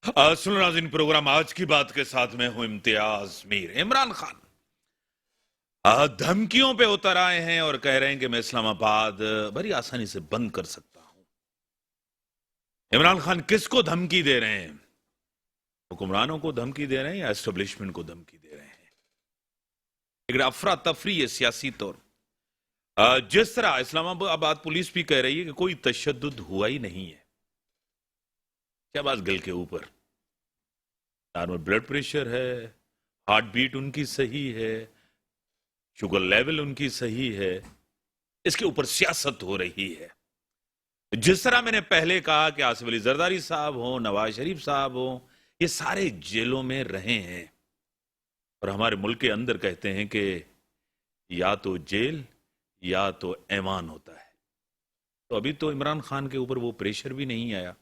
सुनो नाज़रीन, प्रोग्राम आज की बात के साथ में हूं इम्तियाज मीर। इमरान खान धमकियों पे उतर आए हैं और कह रहे हैं कि मैं इस्लामाबाद बड़ी आसानी से बंद कर सकता हूं। इमरान खान किसको धमकी दे रहे हैं? हुक्मरानों को धमकी दे रहे हैं या एस्टेब्लिशमेंट को धमकी दे रहे हैं? एक अफरा तफरी है सियासी तौर। जिस तरह इस्लामाबाद पुलिस भी कह रही है कि कोई तशद्दुद हुआ ही नहीं है। शहबाज गिल के ऊपर नॉर्मल ब्लड प्रेशर है, हार्ट बीट उनकी सही है, शुगर लेवल उनकी सही है, इसके ऊपर सियासत हो रही है। जिस तरह मैंने पहले कहा कि आसिफ अली जरदारी साहब हो, नवाज शरीफ साहब हो, ये सारे जेलों में रहे हैं और हमारे मुल्क के अंदर कहते हैं कि या तो जेल या तो ऐवान होता है। तो अभी तो इमरान खान के ऊपर वो प्रेशर भी नहीं आया।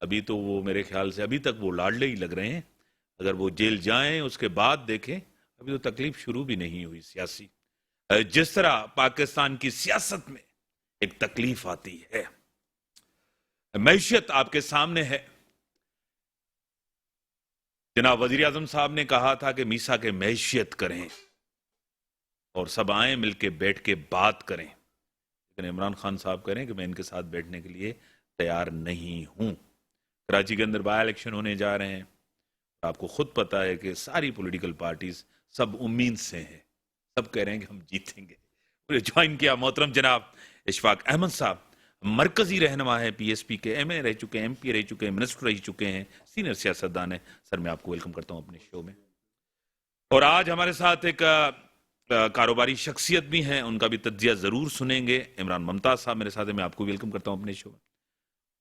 अभी तो वो मेरे ख्याल से अभी तक वो लाडले ही लग रहे हैं। अगर वो जेल जाएं उसके बाद देखें, अभी तो तकलीफ शुरू भी नहीं हुई सियासी। जिस तरह पाकिस्तान की सियासत में एक तकलीफ आती है, मैशियत आपके सामने है। जनाब वजीर आजम साहब ने कहा था कि मीसा के मैशियत करें और सब आए मिलके बैठ के बात करें, लेकिन इमरान खान साहब कह रहे हैं कि मैं इनके साथ बैठने के लिए तैयार नहीं हूं। कराची के अंदर बाय इलेक्शन होने जा रहे हैं। आपको खुद पता है कि सारी पॉलिटिकल पार्टीज सब उम्मीद से हैं, सब कह रहे हैं कि हम जीतेंगे। ज्वाइन किया मोहतरम जनाब इशफाक अहमद साहब, मरकजी रहनुमा है, पीएसपी के एमए रह चुके हैं, एमपी रह चुके हैं, मिनिस्टर रह चुके हैं, सीनियर सियासतदान है। सर मैं आपको वेलकम करता हूं अपने शो में। और आज हमारे साथ एक कारोबारी शख्सियत भी हैं, उनका भी तज्जिया जरूर सुनेंगे। इमरान मुमताज साहब मेरे साथ है, मैं आपको वेलकम करता हूं अपने शो में।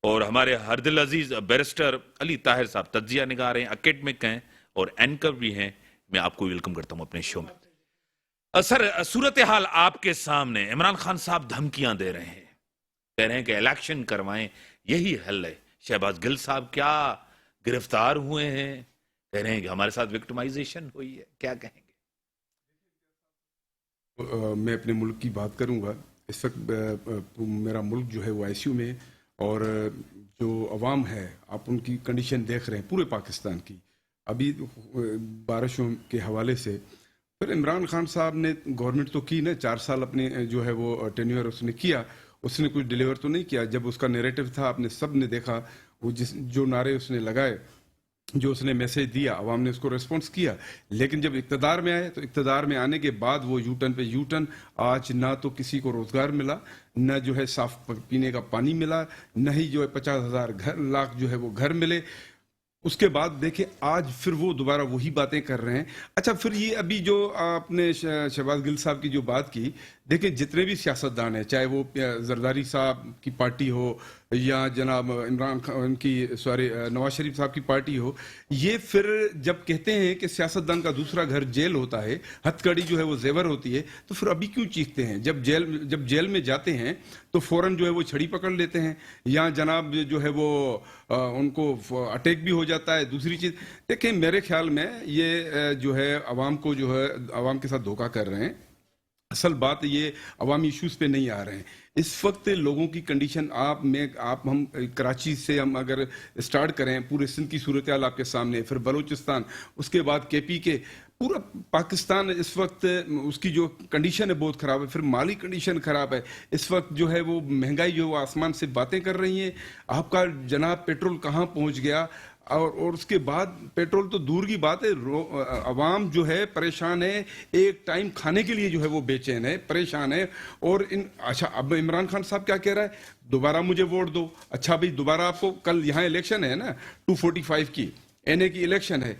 और हमारे हरदिल अजीज बैरिस्टर अली ताहिर साहब तज्जिया निगार हैं, एकेडमिक हैं और एंकर भी हैं, मैं आपको वेलकम करता हूं अपने शो में। सर सूरत हाल आपके सामने, इमरान खान साहब धमकियां दे रहे हैं, कह रहे हैं कि इलेक्शन करवाएं, यही हल है। शहबाज गिल साहब क्या गिरफ्तार हुए हैं, कह रहे हैं कि हमारे साथ विक्टिमाइजेशन हुई है, क्या कहेंगे? मैं अपने मुल्क की बात करूंगा। इस वक्त मेरा मुल्क जो है वो आईसीयू में, और जो अवाम है आप उनकी कंडीशन देख रहे हैं पूरे पाकिस्तान की अभी बारिशों के हवाले से। फिर इमरान खान साहब ने गवर्नमेंट तो की ना, 4 साल अपने जो है वो टेन्योर उसने किया, उसने कुछ डिलीवर तो नहीं किया। जब उसका नैरेटिव था आपने सब ने देखा, वो जो नारे उसने लगाए, जो उसने मैसेज दिया, अवाम ने उसको रेस्पॉन्स किया। लेकिन जब इक़्तिदार में आए तो इक़्तिदार में आने के बाद वो यूटर्न पे यूटर्न। आज ना तो किसी को रोजगार मिला, न जो है साफ पीने का पानी मिला, न ही जो है 50,000 लाख जो है वो घर मिले। उसके बाद देखें आज फिर वो दोबारा वही बातें कर रहे हैं। अच्छा, फिर ये अभी जो आपने शहबाज गिल साहब की जो बात की, देखें जितने भी सियासतदान हैं, चाहे वो जरदारी साहब की पार्टी हो या जनाब इमरान खान की नवाज शरीफ साहब की पार्टी हो, ये फिर जब कहते हैं कि सियासतदान का दूसरा घर जेल होता है, हथकड़ी जो है वो जेवर होती है, तो फिर अभी क्यों चीखते हैं? जब जेल में जाते हैं तो फौरन जो है वो छड़ी पकड़ लेते हैं, या जनाब जो है वो उनको अटैक भी हो जाता है। दूसरी चीज देखें, मेरे ख्याल में ये जो है अवाम को जो है अवाम के साथ धोखा कर रहे हैं। असल बात ये अवामी इश्यूज पे नहीं आ रहे हैं। इस वक्त लोगों की कंडीशन हम कराची से हम अगर स्टार्ट करें, पूरे सिंध की सूरत हाल आपके सामने, फिर बलूचिस्तान, उसके बाद केपी के, पूरा पाकिस्तान इस वक्त उसकी जो कंडीशन है बहुत ख़राब है। फिर माली कंडीशन ख़राब है। इस वक्त जो है वो महंगाई जो आसमान से बातें कर रही है। आपका जनाब पेट्रोल कहाँ पहुँच गया, और उसके बाद पेट्रोल तो दूर की बात है, अवाम जो है परेशान है, एक टाइम खाने के लिए जो है वो बेचैन है, परेशान है। और अच्छा, अब इमरान खान साहब क्या कह रहा है, दोबारा मुझे वोट दो। अच्छा भाई, दोबारा आपको, कल यहाँ इलेक्शन है ना 245 की एनए की इलेक्शन है,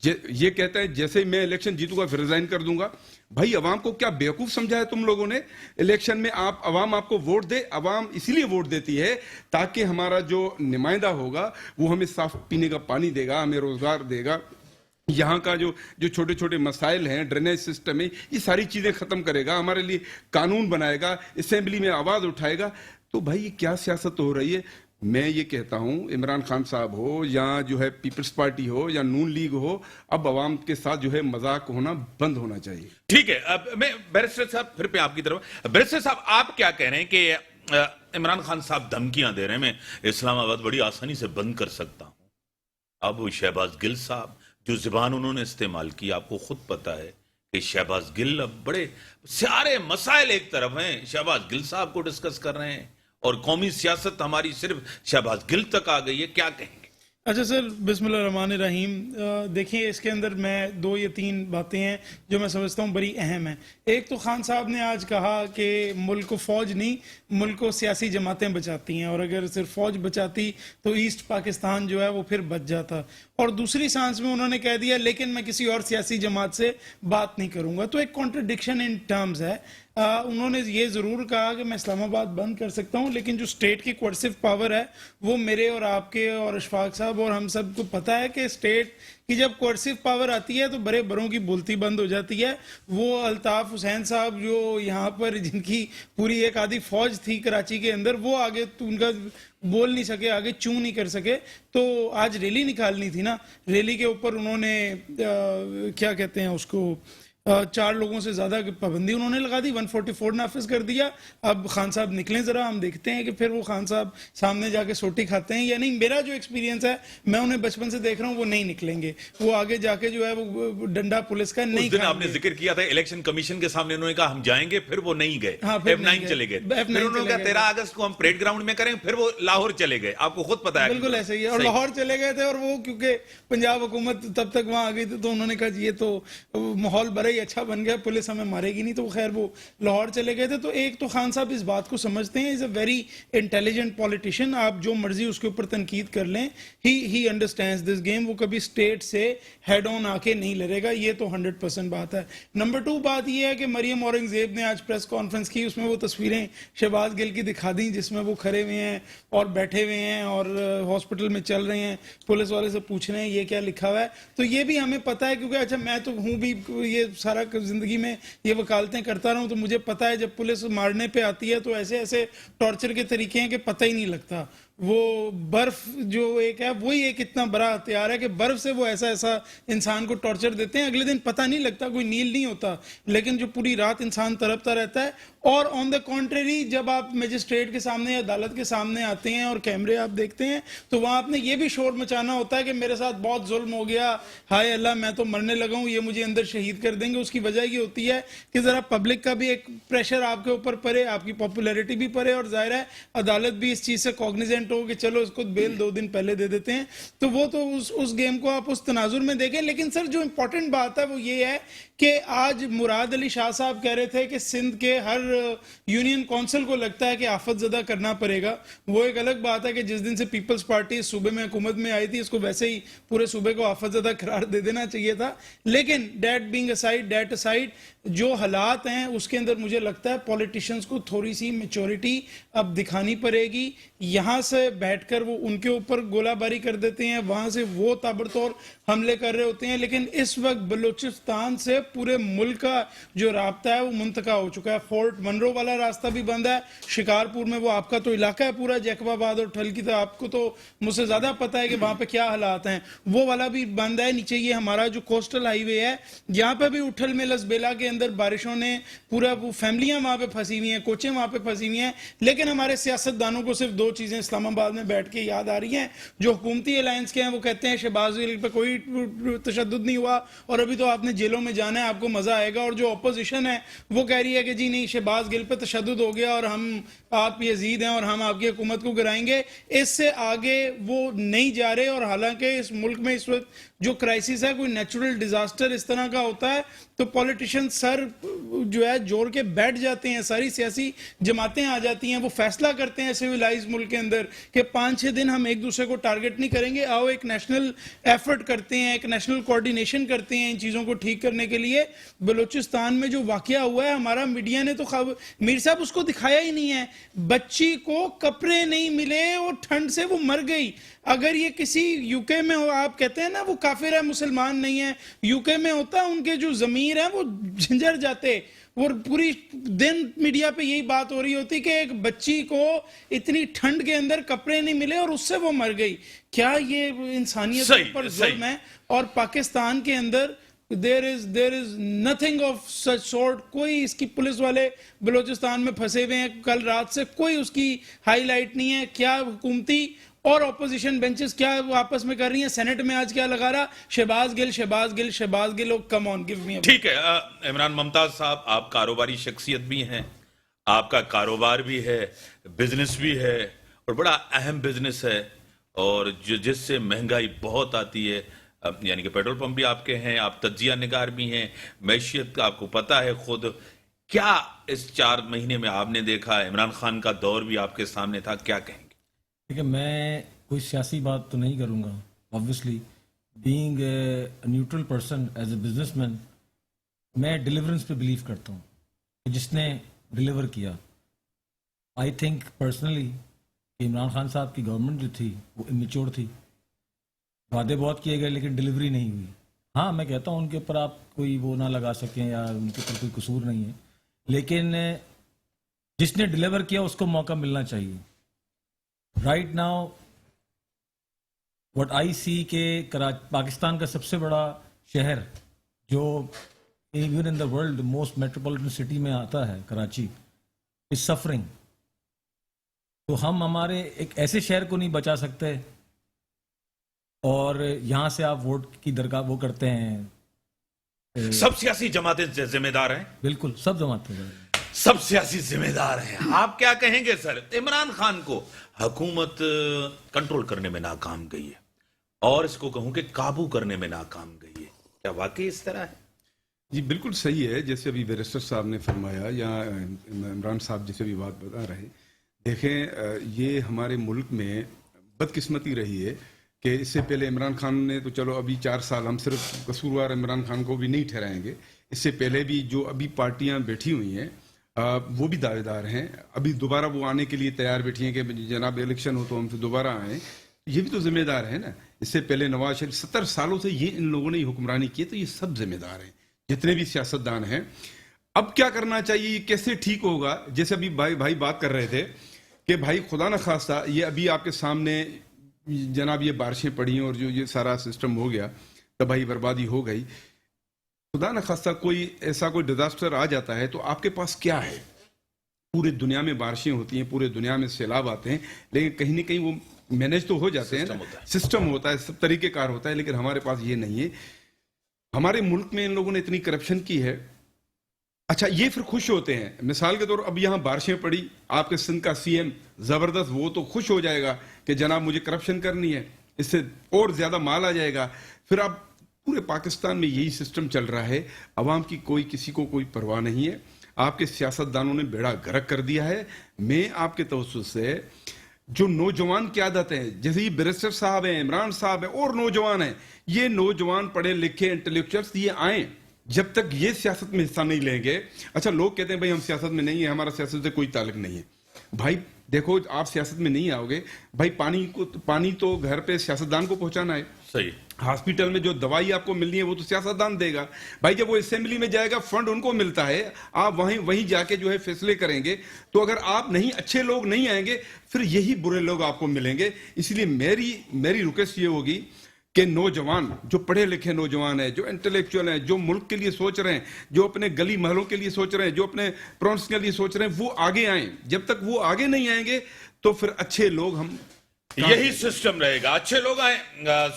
ये कहता है जैसे ही मैं इलेक्शन जीतूंगा फिर रिजाइन कर दूंगा। भाई अवाम को क्या बेवकूफ समझा है तुम लोगों ने? इलेक्शन में अवाम आपको वोट दे, अवाम इसीलिए वोट देती है ताकि हमारा जो नुमाइंदा होगा वो हमें साफ पीने का पानी देगा, हमें रोजगार देगा, यहाँ का जो छोटे छोटे मसाइल हैं, ड्रेनेज सिस्टम है, ये सारी चीजें खत्म करेगा, हमारे लिए कानून बनाएगा, असेंबली में आवाज उठाएगा। तो भाई ये क्या सियासत हो रही है? मैं ये कहता हूं, इमरान खान साहब हो या जो है पीपल्स पार्टी हो या नून लीग हो, अब अवाम के साथ जो है मजाक होना बंद होना चाहिए। ठीक है, अब मैं बैरिस्टर साहब फिर पे आपकी तरफ। बैरिस्टर साहब आप क्या कह रहे हैं कि इमरान खान साहब धमकियां दे रहे हैं, मैं इस्लामाबाद बड़ी आसानी से बंद कर सकता हूं? اب شہباز گل صاحب جو زبان انہوں نے استعمال کی آپ کو خود پتا ہے کہ شہباز گل اب بڑے سارے مسائل ایک طرف ہیں شہباز گل صاحب کو ڈسکس کر رہے ہیں اور قومی سیاست ہماری صرف شہباز گل تک آ گئی ہے. کیا کہیں گے؟ اچھا سر، بسم اللہ الرحمن الرحیم. دیکھیں اس کے اندر میں 2 یا 3 باتیں ہیں جو میں سمجھتا ہوں بڑی اہم ہیں. ایک تو خان صاحب نے آج کہا کہ ملک کو فوج نہیں، ملک کو سیاسی جماعتیں بچاتی ہیں، اور اگر صرف فوج بچاتی تو ایسٹ پاکستان جو ہے وہ پھر بچ جاتا. اور دوسری سانس میں انہوں نے کہہ دیا لیکن میں کسی اور سیاسی جماعت سے بات نہیں کروں گا. تو ایک کانٹرڈکشن ان ٹرمز ہے. انہوں نے یہ ضرور کہا کہ میں اسلام آباد بند کر سکتا ہوں، لیکن جو اسٹیٹ کی کوئرسو پاور ہے وہ میرے اور آپ کے اور اشفاق صاحب اور ہم سب کو پتہ ہے کہ اسٹیٹ کی جب کوئرسو پاور آتی ہے تو بڑے بڑوں کی بولتی بند ہو جاتی ہے. وہ الطاف حسین صاحب جو یہاں پر جن کی پوری ایک آدھی فوج تھی کراچی کے اندر، وہ آگے تو ان کا بول نہیں سکے، آگے چوں نہیں کر سکے. تو آج ریلی نکالنی تھی نا، ریلی کے اوپر انہوں نے کیا کہتے ہیں اس کو 4 لوگوں سے زیادہ کی پابندی انہوں نے لگا دی، 144 نافذ کر دیا. اب خان صاحب نکلیں ذرا، ہم دیکھتے ہیں کہ پھر وہ خان صاحب سامنے جا کے سوٹی کھاتے ہیں یا نہیں. میرا جو ایکسپیرینس ہے میں انہیں بچپن سے دیکھ رہا ہوں وہ نہیں نکلیں گے، وہ آگے جا کے جو ہے وہ ڈنڈا پولیس کا نہیں اس دن آپ کھائیں نے گے. ذکر کیا تھا الیکشن کمیشن کے سامنے انہوں نے کہا ہم جائیں گے، پھر وہ نہیں گئے. ہاں، پھر F9 نہیں چلے گئے. گئے. پھر انہوں نے کہا 13 اگست کو ہم پریڈ گراؤنڈ میں کریں، پھر وہ لاہور چلے گئے. آپ کو خود پتا ہے بالکل ایسے ہی ہے. اور لاہور چلے گئے تھے، اور وہ کیونکہ پنجاب حکومت تب تک وہاں آ گئی تھی تو انہوں نے کہا یہ تو ماحول بڑا ہی اچھا بن گیا، پولیس ہمیں مارے گی نہیں، تو خیر وہ لاہور چلے گئے تھے. تو ایک تو خان صاحب اس بات کو سمجھتے ہیں، از اے ویری انٹیلیجنٹ پولیٹیشین. آپ جو مرضی اس کے اوپر تنقید کر لیں، ہی انڈرسٹینڈز دس گیم. وہ کبھی اسٹیٹ سے ہیڈ آن آ کے نہیں لڑے گا، یہ تو 100% بات ہے. نمبر 2 بات یہ ہے کہ مریم اورنگزیب نے آج پریس کانفرنس کی، اس میں وہ تصویریں شہباز گل کی دکھا دیں جس میں وہ کھڑے ہوئے ہیں اور بیٹھے ہوئے ہیں اور ہاسپٹل میں چل رہے ہیں، پولیس والے سے پوچھ رہے ہیں یہ کیا لکھا ہوا ہے. تو یہ بھی ہمیں پتہ ہے، کیونکہ اچھا میں تو ہوں بھی یہ سارا زندگی میں یہ وکالتیں کرتا رہا ہوں، تو مجھے پتہ ہے جب پولیس مارنے پہ آتی ہے تو ایسے ایسے ٹارچر کے طریقے ہیں کہ پتہ ہی نہیں لگتا. وہ برف جو ایک ہے وہی ایک اتنا بڑا ہتھیار ہے کہ برف سے وہ ایسا ایسا انسان کو ٹارچر دیتے ہیں، اگلے دن پتہ نہیں لگتا، کوئی نیل نہیں ہوتا، لیکن جو پوری رات انسان تڑپتا رہتا ہے. اور آن دا کانٹریری جب آپ میجسٹریٹ کے سامنے یا عدالت کے سامنے آتے ہیں اور کیمرے آپ دیکھتے ہیں تو وہاں آپ نے یہ بھی شور مچانا ہوتا ہے کہ میرے ساتھ بہت ظلم ہو گیا، ہائے اللہ میں تو مرنے لگا ہوں، یہ مجھے اندر شہید کر دیں گے. اس کی وجہ یہ ہوتی ہے کہ ذرا پبلک کا بھی ایک پریشر آپ کے اوپر پڑے، آپ کی پاپولیرٹی بھی پڑے، اور ظاہر ہے عدالت بھی اس چیز سے کوگنیزنٹ ہو کہ چلو اس کو بیل 2 دن پہلے دے دیتے ہیں. تو وہ تو اس گیم کو آپ اس تناظر میں دیکھیں. لیکن سر جو امپورٹنٹ بات ہے وہ یہ ہے کہ آج مراد علی شاہ صاحب کہہ رہے تھے کہ سندھ کے ہر یونین کونسل کو لگتا ہے کہ آفت زدہ کرنا پڑے گا. وہ ایک الگ بات ہے کہ جس دن سے پیپلز پارٹی اس صوبے میں حکومت میں آئی تھی اس کو ویسے ہی پورے صوبے کو آفت زدہ قرار دے دینا چاہیے تھا. لیکن ڈیٹ اسائیڈ جو حالات ہیں اس کے اندر مجھے لگتا ہے پولیٹیشنز کو تھوڑی سی میچورٹی اب دکھانی پڑے گی. یہاں سے بیٹھ کر وہ ان کے اوپر گولہ باری کر دیتے ہیں، وہاں سے وہ تابڑتوڑ حملے کر رہے ہوتے ہیں. لیکن اس وقت بلوچستان سے پورے ملک کا جو رابطہ ہے وہ منتقع ہو چکا ہے. فورٹ منرو والا راستہ بھی بند ہے، شکارپور میں وہ آپ کا تو علاقہ ہے پورا جیکب آباد اور ٹھل کی، تو آپ کو تو مجھ سے زیادہ پتہ ہے کہ وہاں پہ کیا حالات ہیں، وہ والا بھی بند ہے. نیچے یہ ہمارا جو کوسٹل ہائی وے ہے یہاں پہ بھی اٹھل میں لسبیلا کے اندر بارشوں نے پورا وہ فیملیاں وہاں پہ پھنسی ہوئی ہیں، کوچیں وہاں پہ پھنسی ہوئی ہیں. لیکن ہمارے سیاستدانوں کو صرف 2 چیزیں اسلام آباد میں بیٹھ کے یاد آ رہی ہیں. جو حکومتی الائنس کے ہیں وہ کہتے ہیں شہباز گل پہ کوئی تشدد نہیں ہوا اور ابھی تو آپ نے جیلوں میں جانا ہے، آپ کو مزہ آئے گا. اور جو اپوزیشن ہے وہ کہہ رہی ہے کہ جی نہیں شہباز گل پہ تشدد ہو گیا اور ہم آپ یزید ہیں اور ہم آپ کی حکومت کو گرائیں گے. اس سے آگے وہ نہیں جا رہے. اور حالانکہ اس ملک میں اس وقت جو کرائسس ہے، کوئی نیچرل ڈیزاسٹر اس طرح کا ہوتا ہے تو پولیٹیشن سر جو ہے جوڑ کے بیٹھ جاتے ہیں، ساری سیاسی جماعتیں آ جاتی ہیں، وہ فیصلہ کرتے ہیں سیویلائز ملک کے اندر کہ 5-6 دن ہم ایک دوسرے کو ٹارگٹ نہیں کریں گے، آؤ ایک نیشنل ایفرٹ کرتے ہیں، ایک نیشنل کوارڈینیشن کرتے ہیں ان چیزوں کو ٹھیک کرنے کے لیے. بلوچستان میں جو واقعہ ہوا ہے ہمارا میڈیا نے تو میر صاحب اس کو دکھایا ہی نہیں ہے. بچی کو کپڑے نہیں ملے اور ٹھنڈ سے وہ مر گئی. اگر یہ کسی یو کے میں ہو، آپ کہتے ہیں نا وہ کافر ہے مسلمان نہیں ہے، یو کے میں ہوتا ان کے جو ضمیر ہیں وہ جھنجھر جاتے. اور پوری دن میڈیا پہ یہی بات ہو رہی ہوتی کہ ایک بچی کو اتنی ٹھنڈ کے اندر کپڑے نہیں ملے اور اس سے وہ مر گئی. کیا یہ انسانیت پر ظلم ہے؟ اور پاکستان کے اندر there is nothing of such sort. کوئی اس کی پولیس والے بلوچستان میں پھنسے ہوئے ہیں، کل رات سے کوئی اس کی ہائی لائٹ نہیں ہے. کیا حکومتی اور اپوزیشن بینچز کیا وہ آپس میں کر رہی ہیں. سینٹ میں آج کیا لگا رہا, شہباز گل. کم آن گیو می. ٹھیک ہے عمران ممتاز صاحب, آپ کاروباری شخصیت بھی ہیں, آپ کا کاروبار بھی ہے, بزنس بھی ہے, اور بڑا اہم بزنس ہے, اور جس سے مہنگائی بہت آتی ہے, یعنی کہ پیٹرول پمپ بھی آپ کے ہیں, آپ تجزیہ نگار بھی ہیں, معیشت کا آپ کو پتا ہے خود. کیا اس 4 مہینے میں آپ نے دیکھا, عمران خان کا دور بھی آپ کے سامنے تھا, کیا کہیں گے؟ دیکھیں, میں کوئی سیاسی بات تو نہیں کروں گا. Obviously being a neutral person as a businessman, میں ڈیلیورنس پہ بلیو کرتا ہوں کہ جس نے ڈیلیور کیا. آئی تھنک پرسنلی کہ عمران خان صاحب کی گورنمنٹ جو تھی وہ امیچور تھی. وعدے بہت کیے گئے لیکن ڈیلیوری نہیں ہوئی. ہاں, میں کہتا ہوں ان کے اوپر آپ کوئی وہ نہ لگا سکیں یا ان کے اوپر کوئی قصور نہیں ہے, لیکن جس نے ڈیلیور کیا اس کو موقع ملنا چاہیے. رائٹ ناؤ وٹ آئی سی کہ پاکستان کا سب سے بڑا شہر جو even in the world most metropolitan city میں آتا ہے, کراچی, از سفرنگ. تو ہم ہمارے ایک ایسے شہر کو نہیں بچا سکتے اور یہاں سے آپ ووٹ کی درگاہ وہ کرتے ہیں. سب سیاسی جماعتیں ذمہ دار ہیں, بالکل سب جماعتیں سب سیاسی ذمہ دار ہیں. آپ کیا کہیں گے سر؟ عمران خان کو حکومت کنٹرول کرنے میں ناکام گئی ہے, اور اس کو کہوں کہ قابو کرنے میں ناکام گئی ہے, کیا واقعی اس طرح ہے؟ جی بالکل صحیح ہے, جیسے ابھی بیرسٹر صاحب نے فرمایا یا عمران صاحب جیسے بھی بات بتا رہے. دیکھیں, یہ ہمارے ملک میں بدقسمتی رہی ہے کہ اس سے پہلے عمران خان نے تو چلو ابھی 4 سال, ہم صرف قصوروار عمران خان کو بھی نہیں ٹھہرائیں گے, اس سے پہلے بھی جو ابھی پارٹیاں بیٹھی ہوئی ہیں وہ بھی دعوے دار ہیں, ابھی دوبارہ وہ آنے کے لیے تیار بیٹھی ہیں کہ جناب الیکشن ہو تو ہم سے دوبارہ آئیں. یہ بھی تو ذمہ دار ہیں نا. اس سے پہلے نواز شریف 70 سالوں سے یہ ان لوگوں نے حکمرانی کی, تو یہ سب ذمہ دار ہیں جتنے بھی سیاستدان ہیں. اب کیا کرنا چاہیے, یہ کیسے ٹھیک ہوگا؟ جیسے ابھی بھائی بات کر رہے تھے کہ بھائی خدا نہ خواستہ یہ ابھی آپ کے سامنے جناب یہ بارشیں پڑی اور جو یہ سارا سسٹم ہو گیا, تباہی بربادی ہو گئی. خدا نہ خواستہ کوئی ایسا کوئی ڈیزاسٹر آ جاتا ہے تو آپ کے پاس کیا ہے؟ پورے دنیا میں بارشیں ہوتی ہیں, پورے دنیا میں سیلاب آتے ہیں, لیکن کہیں نہ کہیں وہ مینج تو ہو جاتے ہیں, سسٹم ہوتا ہے, سب طریقہ کار ہوتا ہے, لیکن ہمارے پاس یہ نہیں ہے. ہمارے ملک میں ان لوگوں نے اتنی کرپشن کی ہے. اچھا, یہ پھر خوش ہوتے ہیں, مثال کے طور اب یہاں بارشیں پڑی, آپ کے سندھ کا سی ایم زبردست, وہ تو خوش ہو جائے گا کہ جناب مجھے کرپشن کرنی ہے, اس سے اور زیادہ مال آ جائے گا. پھر اب پورے پاکستان میں یہی سسٹم چل رہا ہے, عوام کی کسی کو کوئی پرواہ نہیں ہے. آپ کے سیاستدانوں نے بیڑا غرق کر دیا ہے. میں آپ کے توسط سے جو نوجوان قیادت ہیں, جیسے یہ بیرسٹر صاحب ہیں, عمران صاحب ہیں, اور نوجوان ہیں, یہ نوجوان پڑھے لکھے انٹلیکچوئلس یہ آئیں, جب تک یہ سیاست میں حصہ نہیں لیں گے. اچھا, لوگ کہتے ہیں بھائی ہم سیاست میں نہیں ہیں, ہمارا سیاست سے کوئی تعلق نہیں ہے. بھائی دیکھو, آپ سیاست میں نہیں آؤ گے, بھائی پانی تو گھر پہ سیاستدان کو پہنچانا ہے. صحیح. ہاسپٹل میں جو دوائی آپ کو ملنی ہے وہ تو سیاستدان دے گا. بھائی جب وہ اسمبلی میں جائے گا, فنڈ ان کو ملتا ہے, آپ وہیں جا کے جو ہے فیصلے کریں گے. تو اگر آپ نہیں, اچھے لوگ نہیں آئیں گے, پھر یہی برے لوگ آپ کو ملیں گے. اس لیے میری ریکویسٹ یہ ہوگی کہ نوجوان, جو پڑھے لکھے نوجوان ہیں, جو انٹلیکچوئل ہیں, جو ملک کے لیے سوچ رہے ہیں, جو اپنے گلی محلوں کے لیے سوچ رہے ہیں, جو اپنے پرونس کے لیے سوچ رہے ہیں, وہ آگے آئیں. جب تک وہ آگے نہیں آئیں گے تو پھر اچھے لوگ ہم یہی سسٹم رہے گا. اچھے لوگ آئیں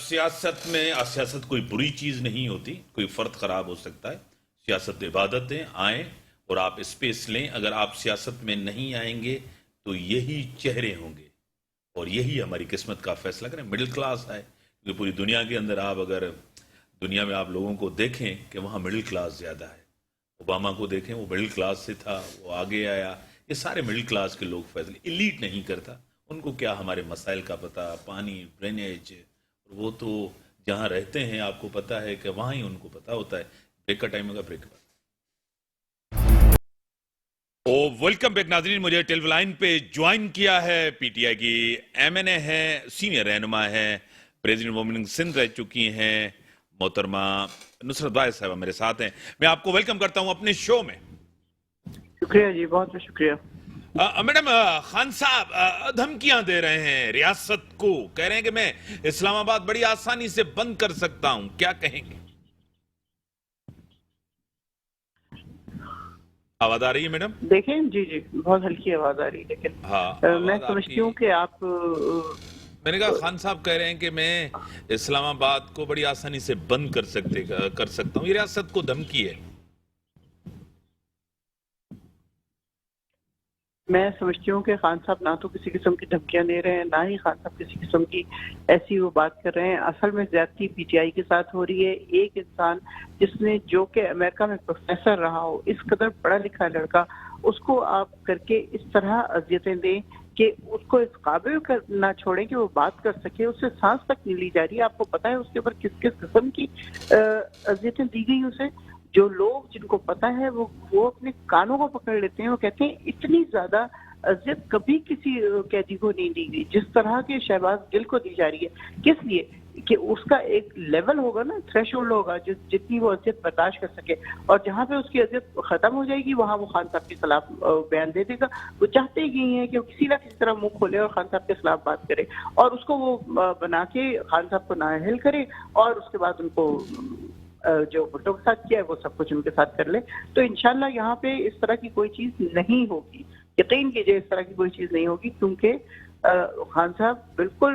سیاست میں. سیاست کوئی بری چیز نہیں ہوتی, کوئی فرد خراب ہو سکتا ہے. سیاست عبادت ہے, آئیں اور آپ اسپیس لیں. اگر آپ سیاست میں نہیں آئیں گے تو یہی چہرے ہوں گے, اور یہی ہماری قسمت کا فیصلہ کریں. مڈل کلاس ہے, کیونکہ پوری دنیا کے اندر آپ اگر دنیا میں آپ لوگوں کو دیکھیں کہ وہاں مڈل کلاس زیادہ ہے. اوباما کو دیکھیں, وہ مڈل کلاس سے تھا, وہ آگے آیا. یہ سارے مڈل کلاس کے لوگ فیصلے, ایلیٹ نہیں کرتا. ان کو کیا ہمارے مسائل کا پتہ, پانی, ڈرینیج, وہ تو جہاں رہتے ہیں آپ کو پتہ ہے کہ وہاں ہی ان کو پتہ ہوتا ہے. بریک کا ٹائم ہوگا, بریک کے بعد. ویلکم بیک ناظرین. مجھے ٹیلی لائن پہ جوائن کیا ہے پی ٹی آئی کی MNA ہے, سینئر رہنما ہے, پریزیڈنٹ وومن سندھ رہ چکی ہیں, محترمہ نصرت بھائی صاحبہ میرے ساتھ ہیں. میں آپ کو ویلکم کرتا ہوں اپنے شو میں. شکریہ جی, بہت بہت شکریہ. میڈم, خان صاحب دھمکیاں دے رہے ہیں ریاست کو, کہہ رہے ہیں کہ میں اسلام آباد بڑی آسانی سے بند کر سکتا ہوں, کیا کہیں گے؟ آواز آ رہی ہے میڈم؟ دیکھیں, جی بہت ہلکی آواز آ رہی ہے, لیکن میں سمجھتی ہوں کہ آپ میں نے کہا خان صاحب کہہ رہے ہیں کہ میں اسلام آباد کو بڑی آسانی سے بند کر سکتا ہوں، یہ ریاست کو دھمکی ہے. میں سمجھتی ہوں کہ خان صاحب نہ تو کسی قسم کی دھمکیاں دے رہے ہیں، نہ ہی خان صاحب کسی قسم کی ایسی وہ بات کر رہے ہیں. اصل میں زیادتی پی ٹی آئی کے ساتھ ہو رہی ہے. ایک انسان جس نے جو کہ امریکہ میں پروفیسر رہا ہو، اس قدر پڑھا لکھا لڑکا، اس کو آپ کر کے اس طرح اذیتیں دیں کہ اس کو اس قابل نہ چھوڑیں کہ وہ بات کر سکے. اس سے سانس تک نہیں لی جا رہی ہے. آپ کو پتا ہے اس کے اوپر کس کس قسم کی اذیتیں دی گئی اسے. جو لوگ جن کو پتا ہے وہ اپنے کانوں کو پکڑ لیتے ہیں. وہ کہتے ہیں اتنی زیادہ اذیت کبھی کسی قیدی کو نہیں دی گئی جس طرح کے شہباز گل کو دی جا رہی ہے. کس لیے؟ کہ اس کا ایک لیول ہوگا نا، تھریش ہولڈ ہوگا جتنی وہ اذیت برداشت کر سکے، اور جہاں پہ اس کی اذیت ختم ہو جائے گی وہاں وہ خان صاحب کے خلاف بیان دے دے گا. وہ چاہتے ہی ہیں کہ وہ کسی نہ کسی طرح منہ کھولے اور خان صاحب کے خلاف بات کرے، اور اس کو وہ بنا کے خان صاحب کو نااہل کرے، اور اس کے بعد ان کو جو بھٹو کے ساتھ کیا ہے وہ سب کچھ ان کے ساتھ کر لے. تو انشاءاللہ یہاں پہ اس طرح کی کوئی چیز نہیں ہوگی. یقین کیجئے اس طرح کی کوئی چیز نہیں ہوگی، کیونکہ خان صاحب بالکل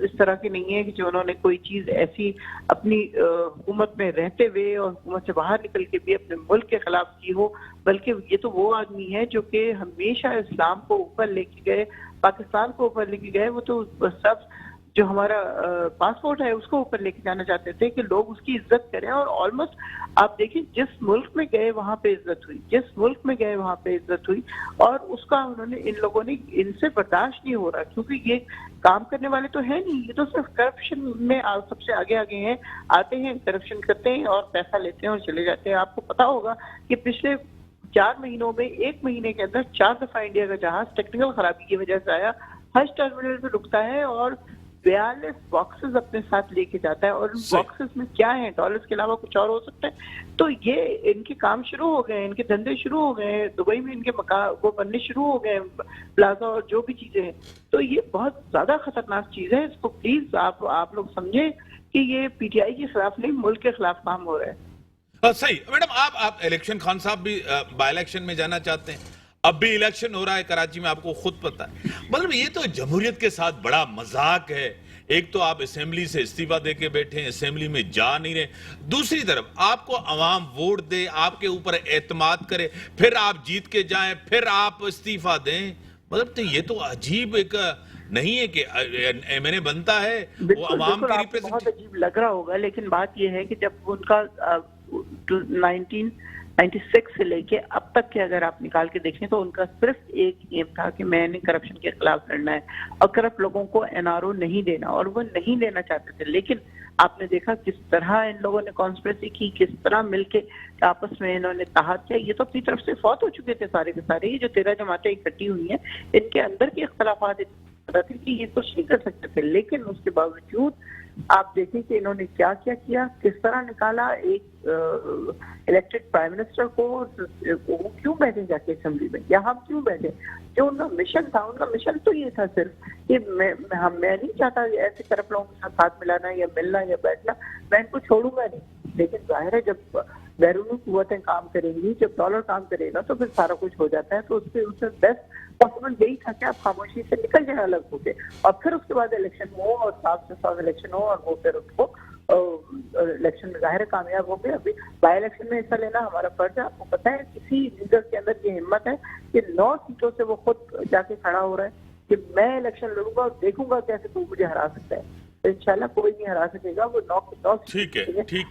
اس طرح کی نہیں ہے کہ جو انہوں نے کوئی چیز ایسی اپنی حکومت میں رہتے ہوئے اور حکومت سے باہر نکل کے بھی اپنے ملک کے خلاف کی ہو. بلکہ یہ تو وہ آدمی ہے جو کہ ہمیشہ اسلام کو اوپر لے کے گئے، پاکستان کو اوپر لے کے گئے. وہ تو سب جو ہمارا پاسپورٹ ہے اس کو اوپر لے کے جانا چاہتے تھے کہ لوگ اس کی عزت کریں. اور آلموسٹ آپ دیکھیں جس ملک میں گئے وہاں پہ عزت ہوئی، جس ملک میں گئے وہاں پہ عزت ہوئی. اور اس کا ان لوگوں نے ان سے برداشت نہیں ہو رہا، کیونکہ یہ کام کرنے والے تو ہیں نہیں. یہ تو صرف کرپشن میں سب سے آگے آگے ہیں. آتے ہیں، کرپشن کرتے ہیں اور پیسہ لیتے ہیں اور چلے جاتے ہیں. آپ کو پتا ہوگا کہ پچھلے 4 مہینوں میں 1 مہینے کے اندر 4 دفعہ انڈیا کا جہاز ٹیکنیکل خرابی کی وجہ سے آیا، حج ٹرمینل پہ رکتا ہے اور 42 باکسز اپنے ساتھ لے کے جاتا ہے. اور ان باکسز میں کیا ہیں؟ ڈالرز کے علاوہ کچھ اور ہو سکتا ہے. تو یہ ان کے کام شروع ہو گئے ہیں، ان کے دھندے شروع ہو گئے ہیں. دبئی میں ان کے وہ بننے شروع ہو گئے ہیں، پلازا اور جو بھی چیزیں ہیں. تو یہ بہت زیادہ خطرناک چیز ہے. اس کو پلیز آپ لوگ سمجھیں کہ یہ پی ٹی آئی کے خلاف نہیں، ملک کے خلاف کام ہو رہا ہے. صحیح. میڈم آپ الیکشن، خان صاحب بھی بائی الیکشن میں جانا چاہتے ہیں، اب بھی الیکشن ہو رہا ہے کراچی میں، آپ کو خود پتا ہے. مطلب یہ تو جمہوریت کے ساتھ بڑا مذاق ہے. ایک تو آپ اسمبلی سے استعفیٰ دے کے بیٹھے ہیں، اسمبلی میں جا نہیں رہے، دوسری طرف آپ کو عوام ووٹ دے، آپ کے اوپر اعتماد کرے، پھر آپ جیت کے جائیں، پھر آپ استعفیٰ دیں. مطلب تو یہ تو عجیب ایک نہیں ہے کہ ایم این اے بنتا ہے وہ عوام کی آپ کو بہت عجیب لگ رہا ہوگا، لیکن بات یہ ہے کہ جب ان کا 1996 سے لے کے اب تک کے اگر آپ نکال کے دیکھیں تو ان کا صرف ایک ایم تھا کہ میں نے کرپشن کے خلاف لڑنا ہے اور کرپٹ لوگوں کو این آر او نہیں دینا، اور وہ نہیں دینا چاہتے تھے. لیکن آپ نے دیکھا کس طرح ان لوگوں نے کانسپریسی کی، کس طرح مل کے آپس میں انہوں نے اتحاد کیا. یہ تو اپنی طرف سے فوت ہو چکے تھے سارے کے سارے. یہ جو 13 جماعتیں اکٹھی ہوئی ہیں ان کے اندر کے اختلافات تھے کہ یہ کچھ نہیں کر سکتے تھے. لیکن اس کے باوجود آپ دیکھیں کہ انہوں نے کیا کیا، کس طرح نکالا ایک الیکٹڈ پرائم منسٹر کو. وہ کیوں بیٹھے جا کے اسمبلی میں، یا ہم کیوں بیٹھے؟ جو ان کا مشن تھا، ان کا مشن تو یہ تھا صرف کہ میں نہیں چاہتا ایسے کرپٹ لوگوں کے ساتھ ملانا یا ملنا یا بیٹھنا، میں ان کو چھوڑوں گا نہیں. لیکن ظاہر ہے جب بیرونی قوتیں کام کریں گی، جب ڈالر کام کرے گا تو پھر سارا کچھ ہو جاتا ہے. تو اس سے بیسٹ پاسبل یہی تھا کہ آپ خاموشی سے نکل جائیں الگ ہو کے، اور پھر اس کے بعد الیکشن ہو اور 7 سے 7 الیکشن ہو، اور وہ پھر اس کو الیکشن میں ظاہر کامیاب ہو گئے. ابھی بائی الیکشن میں حصہ لینا ہمارا فرض ہے. آپ کو پتا ہے کسی لیڈر کے اندر یہ ہمت ہے کہ 9 سیٹوں سے وہ خود جا کے کھڑا ہو رہا ہے کہ میں الیکشن لڑوں گا اور دیکھوں گا کیسے تو مجھے ہرا سکتا ہے. انشاءاللہ کوئی نہیں ہرا سکے گا. وہ 9 ٹھیک ہے.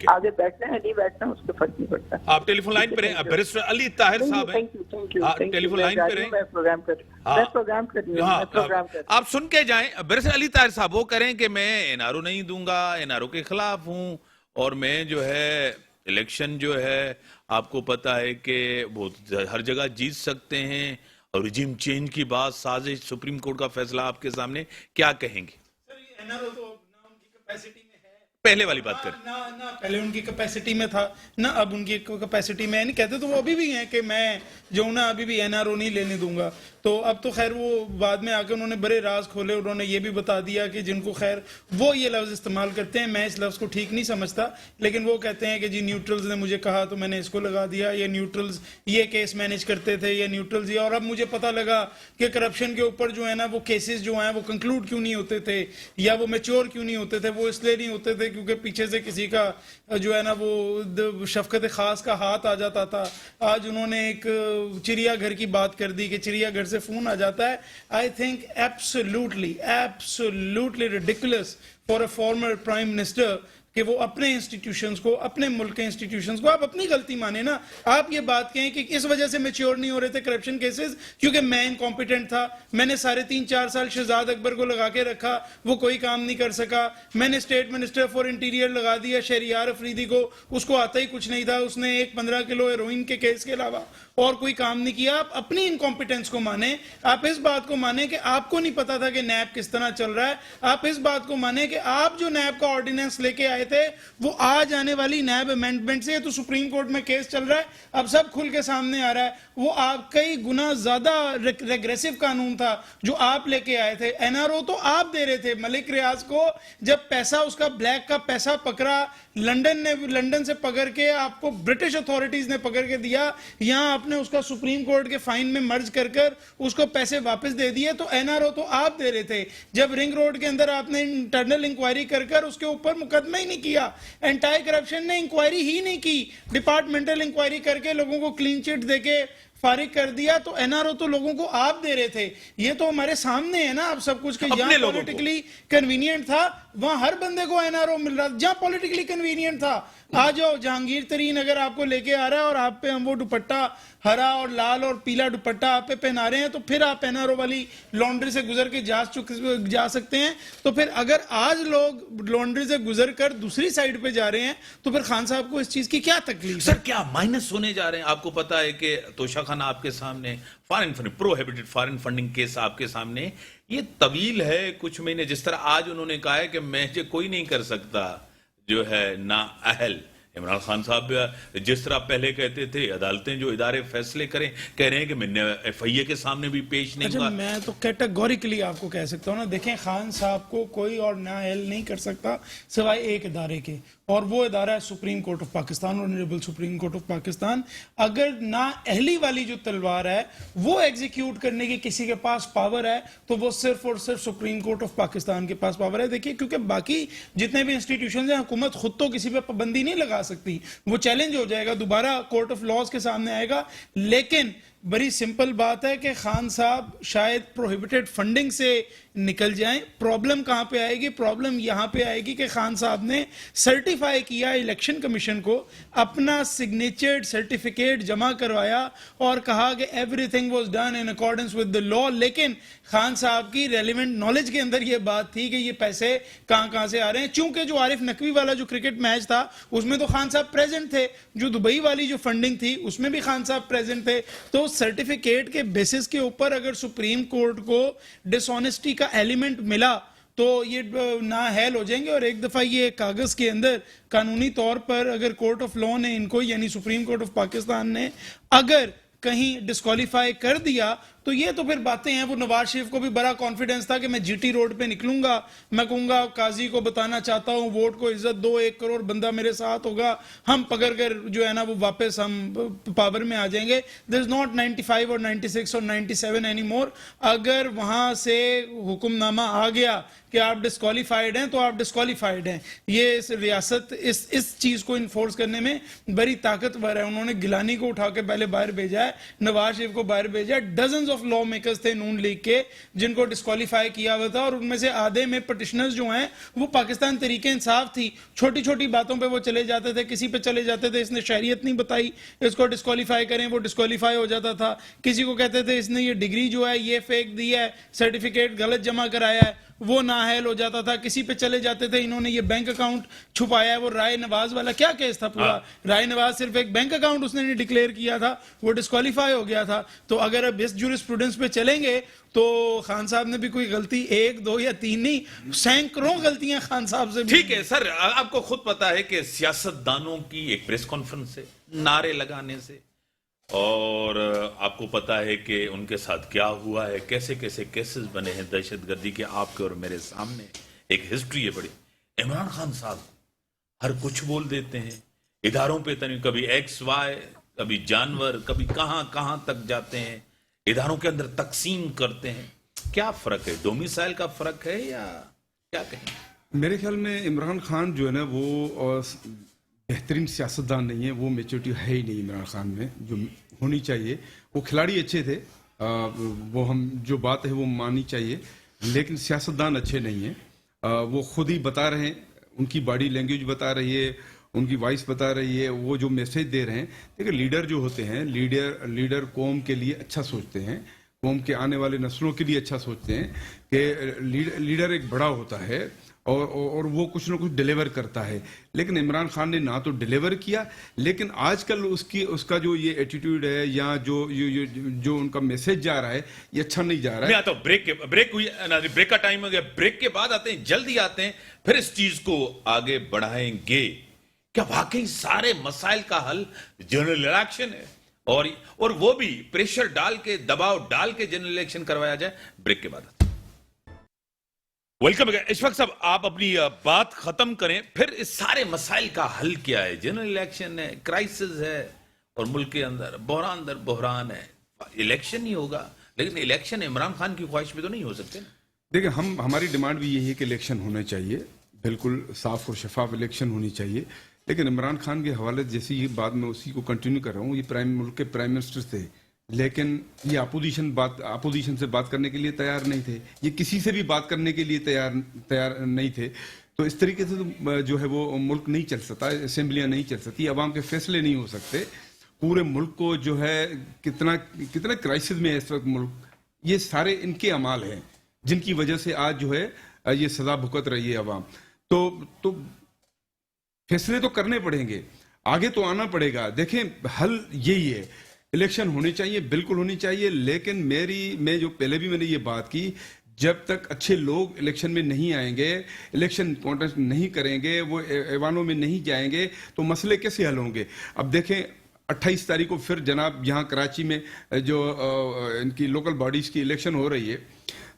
آگے بیٹھنا ہے نہیں بیٹھنا اس پہ فرق نہیں پڑتا. آپ ٹیلی فون لائن پہ رہیں. بیرسٹر علی طاہر صاحب ہیں، ٹیلی فون لائن پہ رہیں. میں پروگرام کر رہی ہوں. آپ سن کے جائیں. بیرسٹر علی طاہر صاحب وہ کریں کہ میں این آر او نہیں دوں گا، این آر او کے خلاف ہوں، اور میں جو ہے الیکشن جو ہے آپ کو پتا ہے کہ وہ ہر جگہ جیت سکتے ہیں، اور رجیم چینج کی بات، سازش، سپریم کورٹ کا فیصلہ آپ کے سامنے، کیا کہیں گے؟ पहले वाली बात करें। ना पहले उनकी कैपेसिटी में था, ना अब उनकी कैपेसिटी में है। नहीं कहते तो वो अभी भी हैं कि मैं जो हूं ना अभी भी एनआरओ नहीं लेने दूंगा। तो अब तो खैर वो बाद में आकर उन्होंने बड़े राज खोले, उन्होंने ये भी बता दिया कि जिनको खैर वो ये लफ्ज इस्तेमाल करते हैं, मैं इस लफ्ज को ठीक नहीं समझता, लेकिन वो कहते हैं कि जी न्यूट्रल्स ने मुझे कहा तो मैंने इसको लगा दिया, ये न्यूट्रल्स ये केस मैनेज करते थे, ये न्यूट्रल्स ये। और अब मुझे पता लगा कि करप्शन के ऊपर जो है ना वो केसेस जो हैं वो कंक्लूड क्यों नहीं होते थे या वो मैच्योर क्यों नहीं होते थे। वो इसलिए नहीं होते थे क्योंकि पीछे से किसी का जो है ना वो शफकत खास का हाथ आ जाता था। आज उन्होंने एक चिड़ियाघर की बात कर दी कि चिड़ियाघर से फोन आ जाता है। I think absolutely ridiculous for a former prime minister कि वो अपने इंस्टीट्यूशंस को, अपने मुल्क के इंस्टीट्यूशंस को, आप अपनी गलती माने ना। आप ये बात कहें कि इस वजह से मैच्योर नहीं हो रहे थे करप्शन केसेस क्योंकि मैं इनकॉम्पिटेंट था, मैंने 3.5-4 साल शहजाद अकबर को लगा के रखा, वो कोई काम नहीं कर सका, मैंने स्टेट मिनिस्टर फॉर इंटीरियर लगा दिया शहरियार अफरीदी को, उसको आता ही कुछ नहीं था, उसने 15 किलो हेरोइन के केस के अलावा और कोई काम नहीं किया। आप अपनी इनकॉम्पिटेंस को माने, आप इस बात को माने कि आपको नहीं पता था कि नैब किस तरह चल रहा है, आप इस बात को माने कि आप जो नैब का ऑर्डिनेंस लेके आए थे वो आज आने वाली नैब अमेंडमेंट से, तो सुप्रीम कोर्ट में केस चल रहा है, अब सब खुल के सामने आ रहा है, वो आप कई गुना ज्यादा रेग्रेसिव कानून था जो आप लेके आए थे। एनआरओ तो आप दे रहे थे मलिक रियाज को, जब पैसा उसका ब्लैक का पैसा पकड़ा, लंदन से पकड़ के आपको ब्रिटिश अथॉरिटीज ने पकड़ के दिया, यहां आपने उसका सुप्रीम कोर्ट के फाइन में मर्ज कर उसको पैसे वापस दे दिए, तो एनआरओ तो आप दे रहे थे। जब रिंग रोड के अंदर आपने इंटरनल इंक्वायरी कर उसके ऊपर मुकदमा ही नहीं किया, एंटी करप्शन ने इंक्वायरी ही नहीं की, डिपार्टमेंटल इंक्वायरी करके लोगों को क्लीन चिट देके फारिग कर दिया, तो एनआरओ तो लोगों को आप दे रहे थे। ये तो हमारे सामने है ना अब सब कुछ के, जहां पॉलिटिकली कन्वीनियंट था वहां हर बंदे को एनआरओ मिल रहा था, जहां पॉलिटिकली कन्वीनियंट था। आ जाओ, जहांगीर तरीन अगर आपको लेके आ रहा है और आप पे हम वो दुपट्टा हरा और लाल और पीला दुपट्टा आप पे पहना रहे हैं, तो फिर आप एनआरओ वाली लॉन्ड्री से गुजर के जा सकते हैं। तो फिर अगर आज लोग लॉन्ड्री से गुजर कर दूसरी साइड पे जा रहे हैं तो फिर खान साहब को इस चीज की क्या तकलीफ? सर क्या माइनस होने जा रहे हैं? आपको पता है कि तोशा खाना आपके सामने, foreign funding, prohibited foreign funding case आपके सामने, ये तवील है कुछ महीने। जिस तरह आज उन्होंने कहा है कि मुझे कोई नहीं कर सकता जो है ना अहल। इमरान खान साहब जिस तरह पहले कहते थे अदालतें जो इदारे फैसले करें, कह रहे हैं कि मैं एफआईए के सामने भी पेश नहीं हुआ। मैं तो कैटेगोरिकली आपको कह सकता हूँ ना, देखें खान साहब को कोई और नाअहल नहीं कर सकता सिवाय एक इदारे के, और वो इदारा है supreme court of Pakistan, honourable supreme court of Pakistan. अगर नाअहली वाली जो तलवार है वो एग्जीक्यूट करने की किसी के पास पावर है तो वो सिर्फ और सिर्फ सुप्रीम कोर्ट ऑफ पाकिस्तान के पास पावर है। देखिए, क्योंकि बाकी जितने भी इंस्टीट्यूशन हैं, हुकूमत खुद तो किसी पे पाबंदी नहीं लगा सकती, वो चैलेंज हो जाएगा, दोबारा कोर्ट ऑफ लॉज के सामने आएगा। लेकिन बड़ी सिंपल बात है कि खान साहब शायद प्रोहिबिटेड फंडिंग से निकल जाएं। प्रॉब्लम कहां पे आएगी? प्रॉब्लम यहां पे आएगी कि खान साहब ने सर्टिफाई किया इलेक्शन कमीशन को, अपना सिग्नेचर्ड सर्टिफिकेट जमा करवाया और कहा कि everything was done in accordance with the law. लेकिन खान साहब की रेलिवेंट नॉलेज के अंदर यह बात थी कि ये पैसे कहां से आ रहे हैं। चूंकि जो आरिफ नकवी वाला जो क्रिकेट मैच था उसमें तो खान साहब प्रेजेंट थे, जो दुबई वाली जो फंडिंग थी उसमें भी खान साहब प्रेजेंट थे। तो सर्टिफिकेट के बेसिस के ऊपर अगर सुप्रीम कोर्ट को डिसऑनेस्टी का एलिमेंट मिला तो ये नाअहल हो जाएंगे। और एक दफा ये कागज के अंदर कानूनी तौर पर अगर कोर्ट ऑफ लॉ ने इनको, यानी सुप्रीम कोर्ट ऑफ पाकिस्तान ने अगर कहीं डिस्क्वालीफाई कर दिया तो ये तो फिर बातें हैं। वो नवाज शरीफ को भी बड़ा कॉन्फिडेंस था कि मैं जीटी रोड पे निकलूंगा, मैं कहूंगा काजी को बताना चाहता हूं वोट को इज्जत दो, 1 करोड़ बंदा मेरे साथ होगा, हम पकड़ कर जो है ना वो वापस हम पावर में आ जाएंगे। दिस इज नॉट 95 और 96 और 97 एनी मोर। अगर वहां से हुक्मनामा आ गया कि आप डिस्क्वालीफाइड हैं तो आप डिस्क्वालीफाइड हैं। ये इस रियासत इस चीज को इन्फोर्स करने में बड़ी ताकतवर है। उन्होंने गिलानी को उठा के पहले बाहर भेजा है, नवाज शरीफ को बाहर भेजा है। डजन्स ऑफ लॉ मेकर्स थे नून लीग के जिनको डिस्क्वालीफाई किया हुआ था, और उनमें से आधे में पिटिशनर्स जो हैं वो पाकिस्तान तरीके इंसाफ थी, छोटी छोटी बातों पे वो चले जाते थे, किसी पे चले जाते थे इसने शरीयत नहीं बताई इसको डिस्क्वालीफाई करें, वो डिस्क्वालीफाई हो जाता था। किसी को कहते थे इसने ये डिग्री जो है ये फेक दी है, सर्टिफिकेट गलत जमा कराया है, वो नाअहल हो जाता था। किसी पे चले जाते थे इन्होंने ये बैंक अकाउंट छुपाया है, वो राय नवाज वाला क्या केस था पूरा, राय नवाज सिर्फ एक बैंक अकाउंट उसने डिक्लेयर किया था, वो डिस्क्वालीफाई हो गया था। तो अगर अब इस जूरिस्प्रूडेंस पे चलेंगे तो खान साहब ने भी कोई गलती 1, 2 या 3 नहीं, सैकड़ों गलतियां खान साहब से भी। ठीक है सर, आपको खुद पता है कि सियासतदानों की एक प्रेस कॉन्फ्रेंस से, नारे लगाने से, और आपको पता है कि उनके साथ क्या हुआ है, कैसे कैसे केसेस बने हैं दहशतगर्दी के, आपके और मेरे सामने एक हिस्ट्री है बड़ी। इमरान खान साहब हर कुछ बोल देते हैं, इदारों पे तनी कभी XY, कभी जानवर, कभी कहां कहां तक जाते हैं, इदारों के अंदर तकसीम करते हैं। क्या फर्क है, डोमिसाइल का फर्क है या क्या कहें? मेरे ख्याल में इमरान खान जो है ना वो बेहतरीन सियासतदान नहीं है, वो मेच्योरिटी है ही नहीं इमरान खान में जो होनी चाहिए। वो खिलाड़ी अच्छे थे, वो हम जो बात है वो माननी चाहिए, लेकिन सियासतदान अच्छे नहीं है। वो खुद ही बता रहे हैं, उनकी बॉडी लैंग्वेज बता रही है, उनकी वॉइस बता रही है, वो जो मैसेज दे रहे हैं। देखिए लीडर जो होते हैं, लीडर कौम के लिए अच्छा सोचते हैं, कौम के आने वाले नस्लों के लिए अच्छा सोचते हैं कि लीडर एक बड़ा होता है और वो कुछ ना कुछ डिलीवर करता है। लेकिन इमरान खान ने ना तो डिलीवर किया, लेकिन आजकल उसका जो ये एटीट्यूड है या जो उनका मैसेज जा रहा है ये अच्छा नहीं जा रहा है। मैं आता हूं, ब्रेक का टाइम हो गया, ब्रेक के बाद आते हैं, जल्दी आते हैं, फिर इस चीज को आगे बढ़ाएंगे। क्या वाकई सारे मसाइल का हल जनरल इलेक्शन है, और वो भी प्रेशर डाल के, दबाव डाल के जनरल इलेक्शन करवाया जाए? ब्रेक के बाद वेलकम। इस वक्त साहब आप अपनी बात खत्म करें, फिर इस सारे मसाइल का हल क्या है? जनरल इलेक्शन है, क्राइसिस है, और मुल्क के अंदर बहरान दर बहरान है। इलेक्शन ही होगा, लेकिन इलेक्शन इमरान खान की ख्वाहिश पे तो नहीं हो सकते ना। देखिए हमारी डिमांड भी यही है कि इलेक्शन होने चाहिए, बिल्कुल साफ और शफाफ इलेक्शन होनी चाहिए। लेकिन इमरान खान के हवाले जैसी ये बात मैं उसी को कंटिन्यू कर रहा हूँ, ये मुल्क के प्राइम मिनिस्टर थे, लेकिन ये अपोजिशन से बात करने के लिए तैयार नहीं थे, ये किसी से भी बात करने के लिए तैयार नहीं थे। तो इस तरीके से तो जो है वो मुल्क नहीं चल सकता, असेंबलियां नहीं चल सकती, अवाम के फैसले नहीं हो सकते। पूरे मुल्क को जो है कितना क्राइसिस में है इस वक्त मुल्क। ये सारे इनके अमाल हैं जिनकी वजह से आज जो है ये सजा भुगत रही है अवाम। तो फैसले तो करने पड़ेंगे, आगे तो आना पड़ेगा। देखें हल यही है, इलेक्शन होने चाहिए, बिल्कुल होनी चाहिए, लेकिन मैं जो पहले भी मैंने ये बात की, जब तक अच्छे लोग इलेक्शन में नहीं आएंगे, इलेक्शन कॉन्टेस्ट नहीं करेंगे, वो ऐवानों में नहीं जाएंगे, तो मसले कैसे हल होंगे? अब देखें 28 तारीख को फिर जनाब यहाँ कराची में जो इनकी लोकल बॉडीज की इलेक्शन हो रही है,